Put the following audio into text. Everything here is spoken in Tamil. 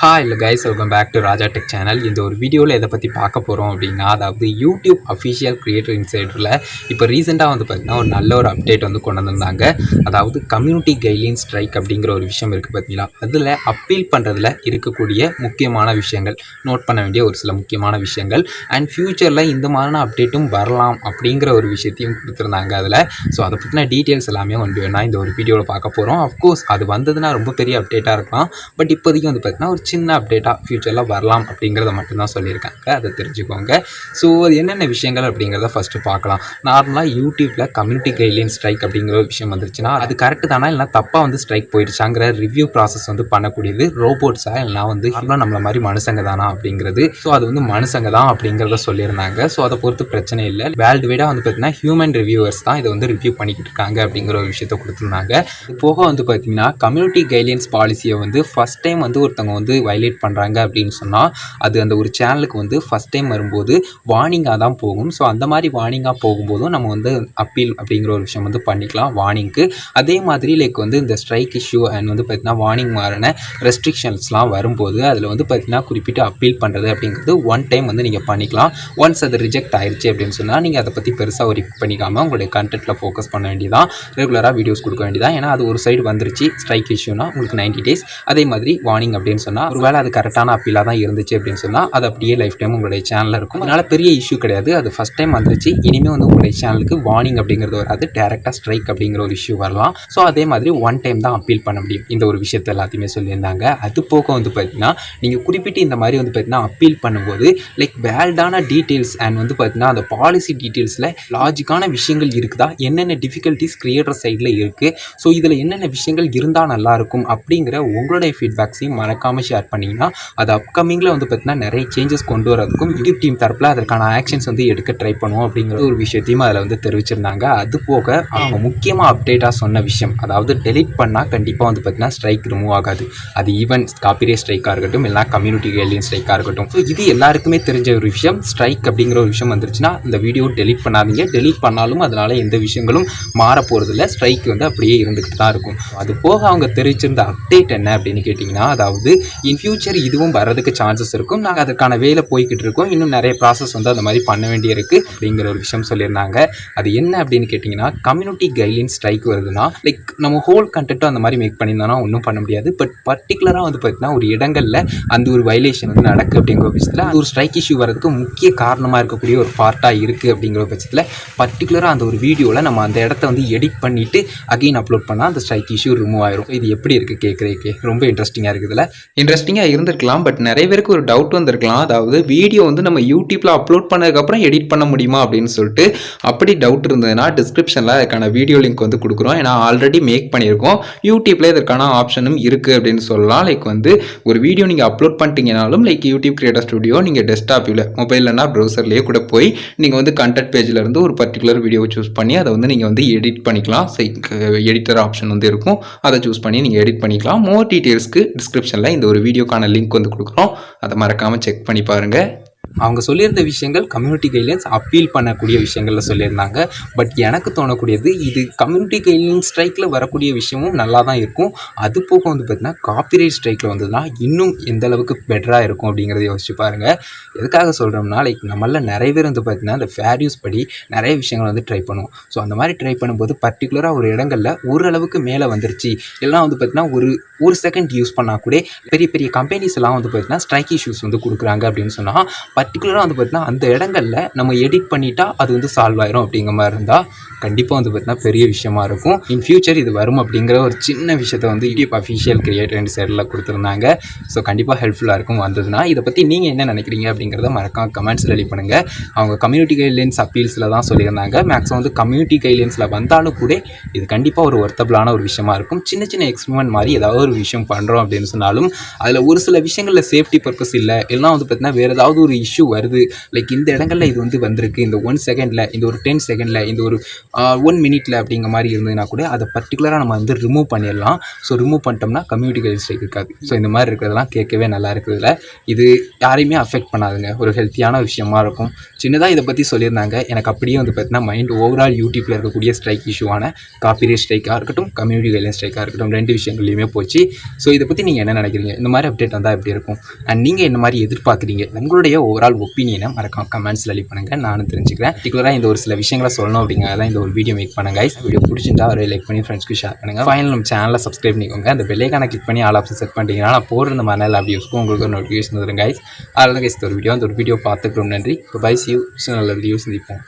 Hi guys, welcome back to Raja tech channel. இந்த ஒரு வீடியோவில் எதை பற்றி பார்க்க போகிறோம் அப்படின்னா, அதாவது யூடியூப் அஃபிஷியல் கிரியேட்டர் இன்சைடரில் இப்போ ரீசெண்டாக வந்து பார்த்திங்கன்னா ஒரு நல்ல ஒரு அப்டேட் வந்து கொண்டு வந்திருந்தாங்க. அதாவது கம்யூனிட்டி கைட்லைன் ஸ்ட்ரைக் அப்படிங்கிற ஒரு விஷயம் இருக்குது பார்த்தீங்களா. அதில் அப்பீல் பண்ணுறதுல இருக்கக்கூடிய முக்கியமான விஷயங்கள், நோட் பண்ண வேண்டிய ஒரு சில முக்கியமான விஷயங்கள் அண்ட் ஃப்யூச்சரில் இந்த மாதிரியான அப்டேட்டும் வரலாம் அப்படிங்கிற ஒரு விஷயத்தையும் கொடுத்துருந்தாங்க அதில். ஸோ அதை பற்றின டீட்டெயில்ஸ் எல்லாமே வந்து வேணால் இந்த ஒரு வீடியோவில் பார்க்க போகிறோம். அஃப்கோர்ஸ் அது வந்ததுன்னா ரொம்ப பெரிய அப்டேட்டாக இருக்கலாம். பட் இப்போதைக்கு வந்து பார்த்திங்கன்னா ஒரு சின்ன அப்டேட்டாக ஃப்யூச்சரில் வரலாம் அப்படிங்கிறத மட்டும்தான் சொல்லியிருக்காங்க. அதை தெரிஞ்சுக்கோங்க. ஸோ அது என்னென்ன விஷயங்கள் அப்படிங்கிறத ஃபஸ்ட்டு பார்க்கலாம். நார்மலாக யூடியூப்பில் கம்யூனிட்டி கைட்லைன் ஸ்ட்ரைக் அப்படிங்கிற ஒரு விஷயம் வந்துருச்சுன்னா அது கரெக்டு தானா இல்லைனா தப்பாக வந்து ஸ்ட்ரைக் போயிடுச்சாங்கிற ரிவ்யூ ப்ராசஸ் வந்து பண்ணக்கூடியது ரோபோட்ஸாக இல்லைனா வந்து நம்மள மாதிரி மனுஷங்க தானா அப்படிங்கிறது. ஸோ அது வந்து மனுஷங்க தான் அப்படிங்கிறத சொல்லியிருந்தாங்க. ஸோ அதை பொறுத்து பிரச்சனை இல்லை. வேர்ல்டு வைடாக வந்து பார்த்தீங்கன்னா ஹியூமன் ரிவ்யூவர்ஸ் தான் இதை வந்து ரிவ்யூ பண்ணிக்கிட்டு இருக்காங்க அப்படிங்கிற ஒரு விஷயத்தை கொடுத்துருந்தாங்க. இது போக வந்து பார்த்தீங்கன்னா கம்யூனிட்டி கைட்லைன்ஸ் பாலிசியை வந்து ஃபஸ்ட் டைம் வந்து ஒருத்தவங்க வந்து வயலேட் பண்ணுறாங்க அப்படின்னு சொன்னால் அது அந்த ஒரு சேனலுக்கு வந்து ஃபஸ்ட் டைம் வரும்போது வார்னிங்காக தான் போகும். ஸோ அந்த மாதிரி வார்னிங்காக போகும்போதும் நம்ம வந்து அப்பீல் அப்படிங்கிற ஒரு விஷயம் வந்து பண்ணிக்கலாம் வார்னிங்க்கு. அதே மாதிரி லைக் வந்து இந்த ஸ்ட்ரைக் இஷ்யூ அண்ட் வந்து பார்த்திங்கன்னா வார்னிங் மாதிரியான ரெஸ்ட்ரிக்ஷன்ஸ்லாம் வரும்போது அதில் வந்து பார்த்திங்கன்னா குறிப்பிட்டு அப்பீல் பண்ணுறது அப்படிங்கிறது ஒன் டைம் வந்து நீங்கள் பண்ணிக்கலாம். ஒன்ஸ் அது ரிஜெக்ட் ஆயிடுச்சு அப்படின்னு சொன்னால் நீங்கள் அதை பற்றி பெருசாக ஒரு பண்ணிக்காமல் உங்களுடைய கண்டென்ட்டில் ஃபோக்கஸ் பண்ண வேண்டியதான், ரெகுலராக வீடியோஸ் கொடுக்க வேண்டியதான். ஏன்னா அது ஒரு சைடு வந்துருச்சு ஸ்ட்ரைக் இஷ்யூனா உங்களுக்கு 90 days. அதே மாதிரி வார்னிங் அப்படின்னு சொன்னால் ஒருவேளை அது கரெக்டான அப்பீலாக தான் இருந்துச்சு அப்படின்னு சொன்னால் அது அப்படியே லைஃப் டைம் உங்களுடைய சேனலில் இருக்கும். அதனால் பெரிய இஷ்யூ கிடையாது. அது ஃபஸ்ட் டைம் வந்துருச்சு. இனிமேல் வந்து உங்களுடைய சேனலுக்கு வார்னிங் அப்படிங்கிறது வராது, டேரெக்டாக ஸ்ட்ரைக் அப்படிங்கிற ஒரு இஷ்யூ வரலாம். ஸோ அதே மாதிரி ஒன் டைம் தான் அப்பீல் பண்ண முடியும். இந்த ஒரு விஷயத்தை எல்லாத்தையுமே சொல்லியிருந்தாங்க. அது போக வந்து பார்த்தீங்கன்னா நீங்கள் குறிப்பிட்டு இந்த மாதிரி வந்து பார்த்தீங்கன்னா அப்பீல் பண்ணும்போது லைக் வேல்டான டீட்டெயில்ஸ் அண்ட் வந்து பார்த்தீங்கன்னா அந்த பாலிசி டீட்டெயில்ஸில் லாஜிக்கான விஷயங்கள் இருக்குதா, என்னென்ன டிஃபிகல்ட்டிஸ் கிரியேட்டர் சைடில் இருக்குது, ஸோ இதில் என்னென்ன விஷயங்கள் இருந்தால் நல்லாயிருக்கும் அப்படிங்கிற உங்களுடைய ஃபீட்பேக்ஸையும் மறக்காமல் ஷேர் பண்ணிங்கன்னா அது அப்கமிங்கில் வந்து பார்த்தீங்கன்னா நிறைய சேஞ்சஸ் கொண்டு வரதுக்கும் யூடியூப் டீம் தரப்பில் அதற்கான ஆக்ஷன்ஸ் வந்து எடுக்க ட்ரை பண்ணுவோம் அப்படிங்கிற ஒரு விஷயத்தையும் அதில் வந்து தெரிவிச்சிருந்தாங்க. அது போக அவங்க முக்கியமாக அப்டேட்டாக சொன்ன விஷயம், அதாவது டெலிட் பண்ணால் கண்டிப்பாக வந்து பார்த்தீங்கன்னா ஸ்ட்ரைக் ரிமூவ் ஆகாது. அது ஈவன் காப்பிரைட் ஸ்ட்ரைக்காக இருக்கட்டும் இல்லைனா கம்யூனிட்டி கைட்லைன் ஸ்ட்ரைக்காக இருக்கட்டும். ஸோ இது எல்லாருக்குமே தெரிஞ்ச ஒரு விஷயம். ஸ்ட்ரைக் அப்படிங்கிற ஒரு விஷயம் வந்துருச்சுன்னா இந்த வீடியோ டெலிட் பண்ணாதீங்க. டெலிட் பண்ணாலும் அதனால் எந்த விஷயங்களும் மாற போகிறதில்ல. ஸ்ட்ரைக் வந்து அப்படியே இருந்துகிட்டு தான் இருக்கும். அது போக அவங்க தெரிவிச்சிருந்த அப்டேட் என்ன அப்படின்னு கேட்டிங்கன்னா, அதாவது இன் ஃபியூச்சர் இதுவும் வரதுக்கு சான்சஸ் இருக்கும். நாங்கள் அதுக்கான வேலை போய்கிட்டு இருக்கோம். இன்னும் நிறைய ப்ராசஸ் வந்து அந்த மாதிரி பண்ண வேண்டியிருக்கு அப்படிங்கிற ஒரு விஷயம் சொல்லியிருந்தாங்க. அது என்ன அப்படின்னு கேட்டிங்கன்னா, கம்யூனிட்டி கைட்லைன் ஸ்ட்ரைக் வருதுன்னா லைக் நம்ம ஹோல் கண்டென்ட்டும் அந்த மாதிரி மேக் பண்ணியிருந்தோம்னா ஒன்றும் பண்ண முடியாது. பட் பர்டிகுலராக வந்து பார்த்தீங்கன்னா ஒரு இடங்களில் அந்த ஒரு வயலேஷன் வந்து நடக்கு அப்படிங்கிற பட்சத்தில் அது ஒரு ஸ்ட்ரைக் இஷ்யூ வரதுக்கு முக்கிய காரணமாக இருக்கக்கூடிய ஒரு பார்ட்டாக இருக்குது அப்படிங்கிற பட்சத்தில் பர்டிகுலராக அந்த ஒரு வீடியோவில் நம்ம அந்த இடத்த வந்து எடிட் பண்ணிவிட்டு அகெயின் அப்லோட் பண்ணால் அந்த ஸ்ட்ரைக் இஷ்யூ ரிமூவ் ஆயிரும். இது எப்படி இருக்குது கேட்குறதுக்கே ரொம்ப இன்ட்ரெஸ்டிங்காக இருக்குதுல்ல. இன்ட்ரெஸ்டிங்காக இருந்திருக்கலாம். பட் நிறைய பேருக்கு ஒரு டவுட் வந்திருக்கலாம். அதாவது வீடியோ வந்து நம்ம யூடியூப்பில் அப்லோட் பண்ணதுக்கப்புறம் எடிட் பண்ண முடியுமா அப்படின்னு சொல்லிட்டு. அப்படி டவுட் இருந்ததுன்னா டிஸ்கிரிப்ஷனில் அதுக்கான வீடியோ லிங்க் வந்து கொடுக்குறோம். ஏன்னா ஆல்ரெடி மேக் பண்ணியிருக்கோம். யூடியூப்பில் இதற்கான ஆப்ஷனும் இருக்குது அப்படின்னு சொல்லலாம். லைக் வந்து ஒரு வீடியோ நீங்கள் அப்லோட் பண்ணிட்டீங்கனாலும் லைக் யூடியூப் கிரியேட்டர் ஸ்டுடியோ நீங்கள் டெஸ்க்டாப்பில் மொபைல்னா ப்ரௌசர்லேயே கூட போய் நீங்கள் வந்து கண்டென்ட் பேஜில் இருந்து ஒரு பர்டிகுலர் வீடியோவை சூஸ் பண்ணி அதை வந்து நீங்கள் வந்து எடிட் பண்ணிக்கலாம். எடிட்டர் ஆப்ஷன் வந்து இருக்கும். அதை சூஸ் பண்ணி நீங்கள் எடிட் பண்ணிக்கலாம். மோர் டீட்டெயில்ஸ்க்கு டிஸ்கிரிப்ஷனில் இந்த ஒரு வீடியோக்கான லிங்க் வந்து கொடுக்குறோம். அதை மறக்காமல் செக் பண்ணி பாருங்கள். அவங்க சொல்லியிருந்த விஷயங்கள் கம்யூனிட்டி கைட்லைன்ஸ் அப்பீல் பண்ணக்கூடிய விஷயங்களில் சொல்லியிருந்தாங்க. பட் எனக்கு தோணக்கூடியது இது கம்யூனிட்டி கைட்லைன் ஸ்ட்ரைக்கில் வரக்கூடிய விஷயமும் நல்லா தான் இருக்கும். அது போக வந்து பார்த்திங்கன்னா காப்பிரைட் ஸ்ட்ரைக்கில் வந்ததுன்னா இன்னும் எந்த அளவுக்கு பெட்டராக இருக்கும் அப்படிங்கிறத யோசிச்சு பாருங்கள். எதுக்காக சொல்கிறோம்னா லைக் நம்மள நிறைய பேர் வந்து பார்த்திங்கன்னா இந்த ஃபேர் யூஸ் படி நிறைய விஷயங்கள் வந்து ட்ரை பண்ணுவோம். ஸோ அந்த மாதிரி ட்ரை பண்ணும்போது பர்டிகுலராக ஒரு இடங்களில் ஓரளவுக்கு மேலே வந்துருச்சு எல்லாம் வந்து பார்த்திங்கன்னா ஒரு செகண்ட் யூஸ் பண்ணால் கூட பெரிய பெரிய கம்பெனிஸ் எல்லாம் வந்து பார்த்திங்கன்னா ஸ்ட்ரைக் இஷ்யூஸ் வந்து கொடுக்குறாங்க அப்படின்னு சொன்னால் பர்டிகுலராக வந்து பார்த்தீங்கன்னா அந்த இடங்களில் நம்ம எடிட் பண்ணிட்டா அது வந்து சால்வ் ஆயிரும் அப்படிங்கிற மாதிரி இருந்தால் கண்டிப்பாக வந்து பார்த்தீங்கன்னா பெரிய விஷயமா இருக்கும். இன் ஃபியூச்சர் இது வரும் அப்படிங்கிற ஒரு சின்ன விஷயத்தை வந்து யூடியூப் அஃபிஷியல் கிரியேட்டர் சைடில் கொடுத்துருந்தாங்க. ஸோ கண்டிப்பாக ஹெல்ப்ஃபுல்லாக இருக்கும் வந்ததுன்னா. இதை பற்றி நீங்கள் என்ன நினைக்கிறீங்க அப்படிங்கிறத மறக்காம கமெண்ட்ஸ் ரெடி பண்ணுங்கள். அவங்க கம்யூனிட்டி கைட்லைன்ஸ் அப்பீல்ஸில் தான் சொல்லியிருந்தாங்க. மேக்ஸிமம் வந்து கம்யூனிட்டி கைட்லைன்ஸில் வந்தாலும் கூட இது கண்டிப்பாக ஒரு ஒர்த்தபிளான ஒரு விஷயமா இருக்கும். சின்ன சின்ன எக்ஸ்பெரிமெண்ட் மாதிரி ஏதாவது ஒரு விஷயம் பண்ணுறோம் அப்படின்னு சொன்னாலும் அதில் ஒரு சில விஷயங்களில் சேஃப்டி பர்பஸ் இல்லை எல்லாம் வந்து பார்த்தீங்கன்னா வேறு ஏதாவது ஒரு இஷ்யூ வருது லைக் இந்த இடங்களில் இது வந்து வந்திருக்கு இந்த 1 செகண்டில் இந்த ஒரு 10 செகண்டில் இந்த ஒரு 1 மினிட்ல அப்படிங்கிற மாதிரி இருந்ததுன்னா கூட அதை பர்டிகுலராக நம்ம வந்து ரிமூவ் பண்ணிடலாம். ஸோ ரிமூவ் பண்ணிட்டோம்னா கம்யூனிட்டி கைட்லைன் ஸ்ட்ரைக் இருக்காது. ஸோ இந்த மாதிரி இருக்கிறதெல்லாம் கேட்கவே நல்லா இருக்குதுல. இது யாரையுமே அஃபெக்ட் பண்ணாதுங்க, ஒரு ஹெல்த்தியான விஷயமா இருக்கும். சின்னதாக இதை பற்றி சொல்லியிருந்தாங்க. எனக்கு அப்படியே வந்து பார்த்தீங்கன்னா மைண்ட் ஓவரால் யூடியூப்பில் இருக்கக்கூடிய ஸ்ட்ரைக் இஷ்யூவான காப்பிரைட் ஸ்ட்ரைக்காக இருக்கட்டும், கம்யூனிட்டி கைட்லைன் ஸ்ட்ரைக்காக இருக்கட்டும், 2 விஷயங்கள்லையுமே போச்சு. ஸோ இதை பற்றி நீங்கள் என்ன நினைக்கிறீங்க? இந்த மாதிரி அப்டேட் வந்தால் எப்படி இருக்கும்? அண்ட் நீங்கள் என்ன மாதிரி எதிர்பார்க்குறீங்க? உங்களுடைய ஓவரால் ஒப்பீனியனை மறக்காம கமெண்ட்ஸில் லீவ் பண்ணுங்கள், நானும் தெரிஞ்சுக்கிறேன். பர்டிகுலராக இந்த ஒரு சில விஷயங்களை சொல்லணும் அப்படிங்கிறத தான் இந்த ஒரு வீடியோ மேக் பண்ணுங்க. வீடியோ பிடிச்சிருந்தா ஒரு லைக் பண்ணி ஃப்ரெண்ட்ஸ்க்கு ஷேர் பண்ணுங்கள். ஃபைனல் நம்ம சேனலை சப்ஸ்கிரைப் பண்ணிக்கோங்க. அந்த பெல்லைக்கான கிளிக் பண்ணி ஆல் ஆப்ஷன் செட் பண்ணிட்டீங்கன்னா நான் போடுற இந்த மாதிரி வீடியோஸ்க்கும் உங்களுக்கு ஒரு நோட்டிஃபிகேஷன் வந்துடும் கைஸ். அதில் கைஸ் ஒரு வீடியோ பார்த்துக்கிறோம். நன்றி. Bye see you. நல்ல வீடியோ சந்திப்போம்.